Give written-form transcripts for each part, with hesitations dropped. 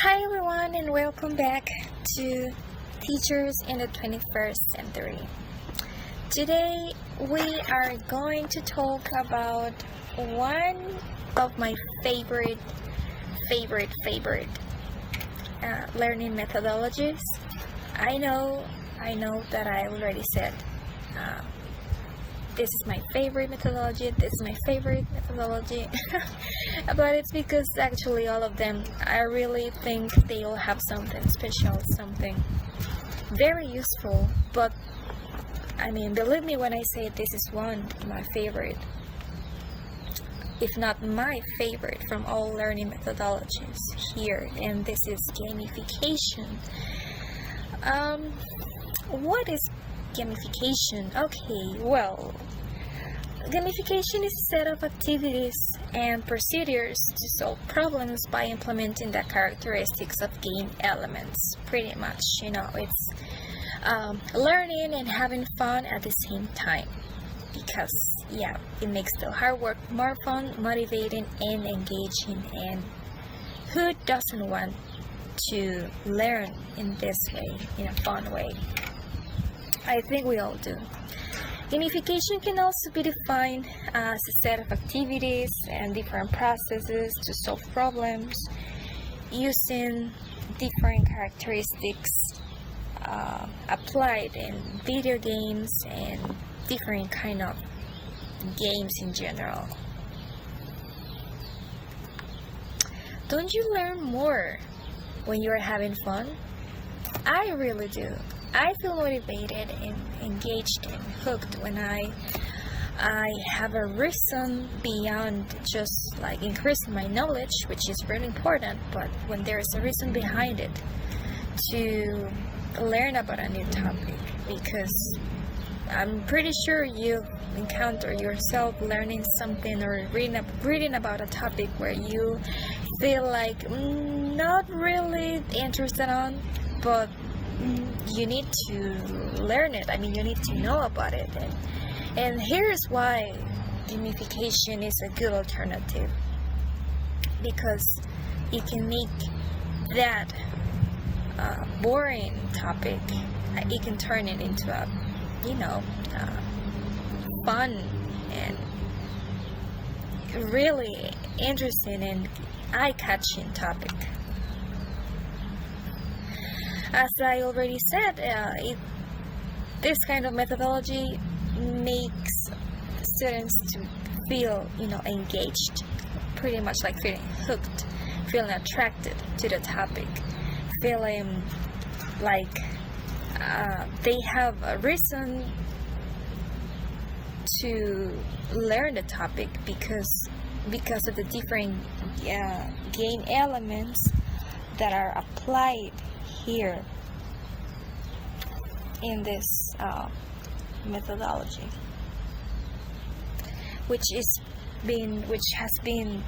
Hi everyone and welcome back to Teachers in the 21st Century. Today we are going to talk about one of my favorite learning methodologies. I know that I already said this is my favorite methodology, but it's because actually all of them, I really think they all have something special, something very useful. But I mean, believe me when I say this is one of my favorite, if not my favorite from all learning methodologies here, and this is gamification. What is gamification? Okay, well, gamification is a set of activities and procedures to solve problems by implementing the characteristics of game elements. Pretty much, it's learning and having fun at the same time, because it makes the hard work more fun, motivating, and engaging. And who doesn't want to learn in this way, in a fun way? I think we all do. Gamification can also be defined as a set of activities and different processes to solve problems using different characteristics applied in video games and different kind of games in general. Don't you learn more when you're having fun? I really do. I feel motivated and engaged and hooked when I have a reason beyond just like increasing my knowledge, which is really important, but when there is a reason behind it to learn about a new topic, because I'm pretty sure you've encountered yourself learning something or reading about a topic where you feel like not really interested on, but you need to learn it. I mean, you need to know about it, and here's why gamification is a good alternative, because you can make that boring topic, you can turn it into a fun and really interesting and eye-catching topic. As I already said, this kind of methodology makes students to feel, engaged, pretty much like feeling hooked, feeling attracted to the topic, feeling like they have a reason to learn the topic because of the different game elements that are applied here in this methodology, which has been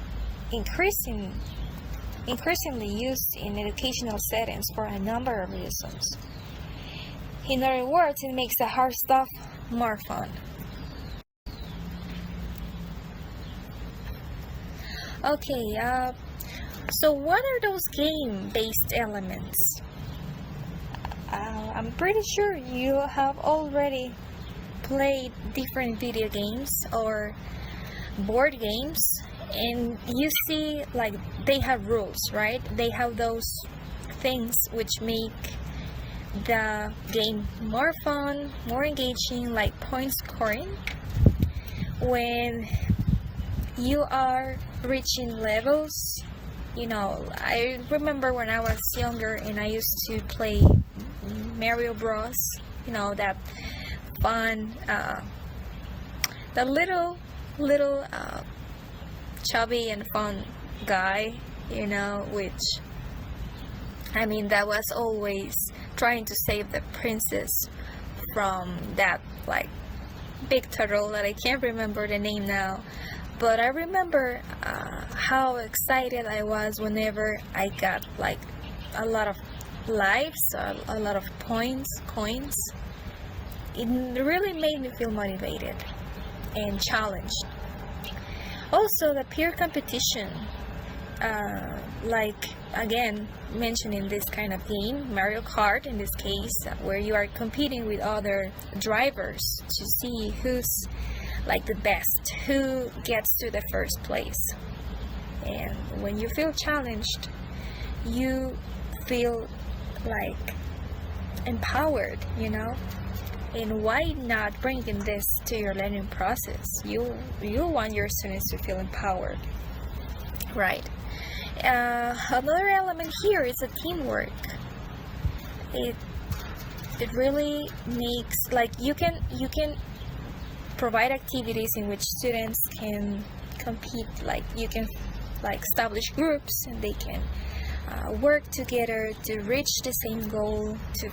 increasingly used in educational settings for a number of reasons. In other words, it makes the hard stuff more fun. Okay, so what are those game-based elements? I'm pretty sure you have already played different video games or board games, and you see like they have rules, right? They have those things which make the game more fun, more engaging, like point scoring. When you are reaching levels, I remember when I was younger and I used to play Mario Bros, that fun, the little chubby and fun guy, which, I mean, that was always trying to save the princess from that like big turtle that I can't remember the name now. But I remember how excited I was whenever I got like a lot of lives, a lot of coins. It really made me feel motivated and challenged. Also, the peer competition like again mentioning this kind of game, Mario Kart in this case, where you are competing with other drivers to see who's like the best, who gets to the first place. And when you feel challenged, you feel like empowered, and why not bringing this to your learning process? You want your students to feel empowered, right? Another element here is a teamwork. It really makes, like, you can provide activities in which students can compete. Like you can establish groups, and they can work together to reach the same goal, to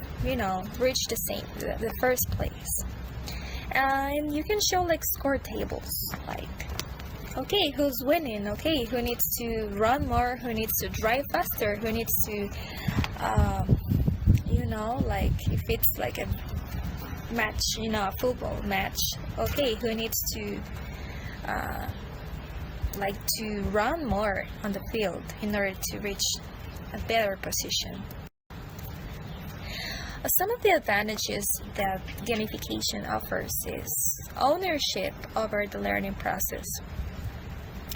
reach the first place. And you can show like score tables, like, okay, who's winning, okay, who needs to run more, who needs to drive faster, who needs to like if it's like a match, a football match, okay, who needs to to run more on the field in order to reach a better position. Some of the advantages that gamification offers is ownership over the learning process.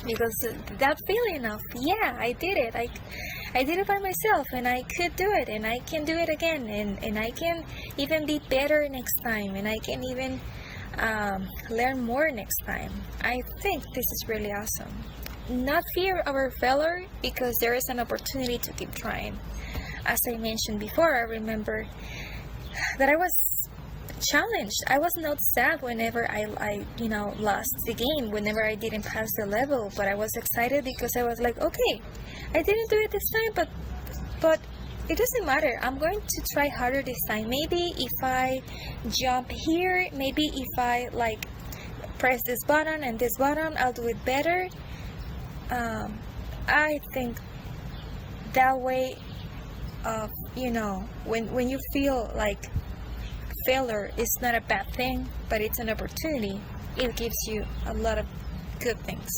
Because that feeling of, yeah, I did it, I did it by myself, and I could do it, and I can do it again, and I can even be better next time, and I can even learn more next time. I think this is really awesome. Not fear over failure, because there is an opportunity to keep trying. As I mentioned before, I remember that I was challenged. I was not sad whenever I lost the game, whenever I didn't pass the level, but I was excited because I was like, okay, I didn't do it this time, but it doesn't matter. I'm going to try harder this time. Maybe if I jump here, maybe if I press this button and this button, I'll do it better. I think that way of, when you feel like failure is not a bad thing, but it's an opportunity, it gives you a lot of good things.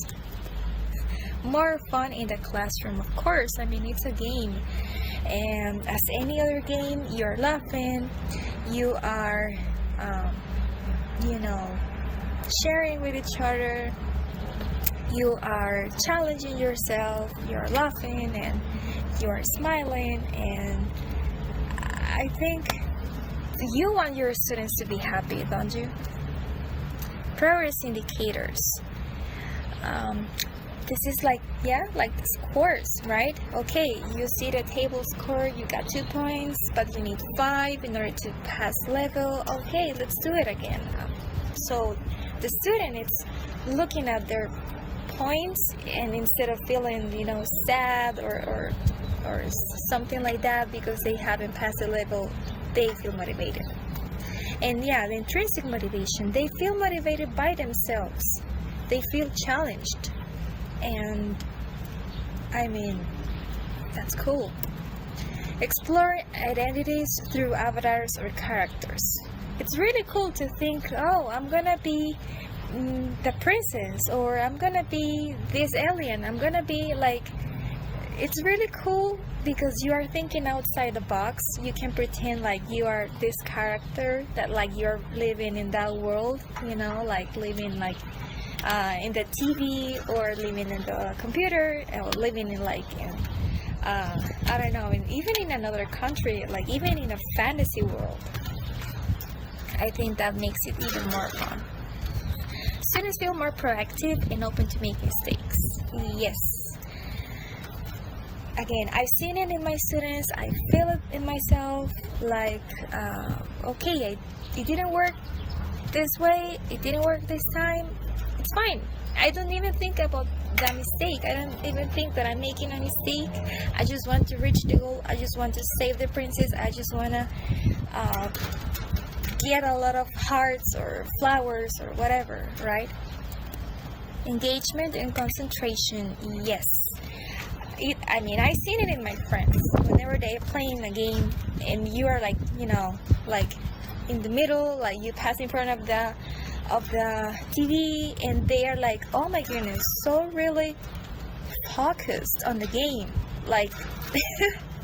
More fun in the classroom, of course. I mean, it's a game, and as any other game, you're laughing, you are sharing with each other, you are challenging yourself, you're laughing, and you're smiling, and I think you want your students to be happy, don't you? Progress indicators. This is like the scores, right? Okay, you see the table score, you got 2 points, but you need 5 in order to pass level. Okay, let's do it again. So the student is looking at their points, and instead of feeling sad or something like that because they haven't passed the level, they feel motivated. And the intrinsic motivation, they feel motivated by themselves, they feel challenged, and I mean, that's cool. Explore identities through avatars or characters. It's really cool to think, oh, I'm gonna be the princess, or I'm gonna be this alien, I'm gonna be like, it's really cool because you are thinking outside the box. You can pretend like you are this character, that like you're living in that world, like living like in the TV, or living in the computer, or living in I don't know, even in another country, like even in a fantasy world. I think that makes it even more fun. Students feel more proactive and open to make mistakes. Yes. Again, I've seen it in my students, I feel it in myself, like, okay, it didn't work this way, it didn't work this time, it's fine. I don't even think about that mistake, I don't even think that I'm making a mistake. I just want to reach the goal, I just want to save the princess, I just want to get a lot of hearts or flowers or whatever, right? Engagement and concentration, yes. I've seen it in my friends. Whenever they're playing a game and you are like in the middle, like you pass in front of the TV, and they are like, oh my goodness, so really focused on the game. Like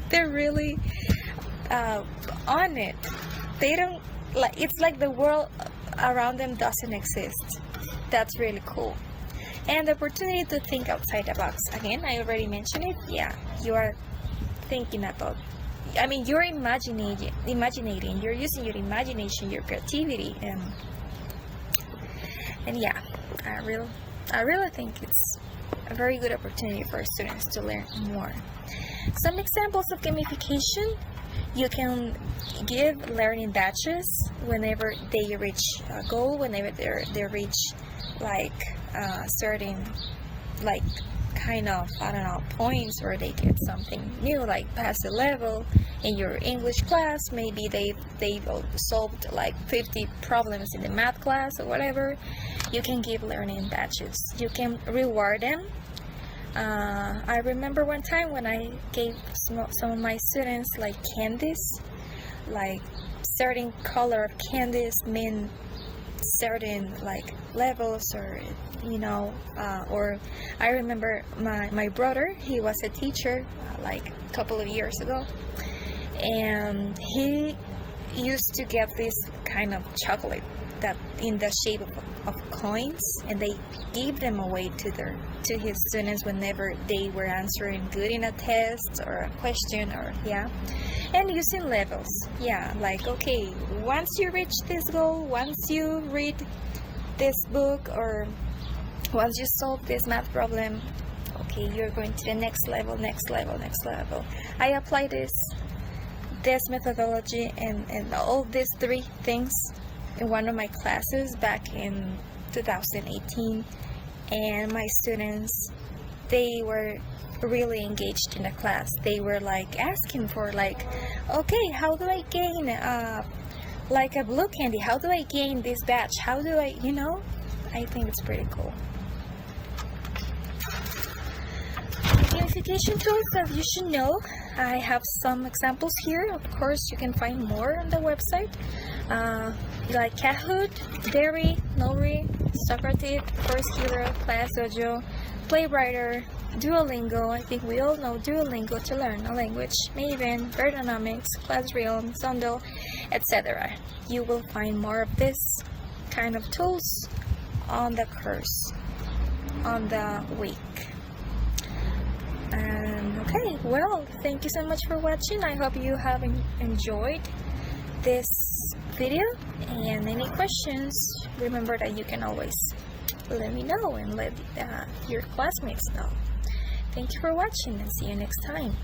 they're really on it. They don't like, it's like the world around them doesn't exist. That's really cool. And the opportunity to think outside the box. Again, I already mentioned it. Yeah, you are thinking about, I mean, you're imagining, you're using your imagination, your creativity, and yeah, I really think it's a very good opportunity for students to learn more. Some examples of gamification: you can give learning badges whenever they reach a goal, whenever they reach like certain, like, kind of, I don't know, points, or they get something new, like pass a level in your English class. Maybe they've solved like 50 problems in the math class or whatever. You can give learning badges. You can reward them. I remember one time when I gave some of my students like candies, like certain color of candies mean certain like levels, or or I remember my brother, he was a teacher like a couple of years ago, and he used to get this kind of chocolate that in the shape of coins, and they gave them away to his students whenever they were answering good in a test or a question, or and using levels. Like, okay, once you reach this goal, once you read this book, or once you solve this math problem, okay, you're going to the next level. I apply this methodology and all these 3 things in one of my classes back in 2018, and my students, they were really engaged in the class. They were like asking for, like, okay, how do I gain like a blue candy? How do I gain this badge? How do I, I think it's pretty cool. Gamification tools that you should know. I have some examples here. Of course, you can find more on the website. Like Kahoot, Berry, Nori, Socrative, Course Hero, Class Dojo, Playwriter, Duolingo. I think we all know Duolingo to learn a language. Maven, Verdonomics, Classrealm, Sundle, etc. You will find more of this kind of tools on the course, on the week. And okay, well, thank you so much for watching. I hope you have enjoyed this video, and any questions, remember that you can always let me know and let your classmates know. Thank you for watching, and see you next time.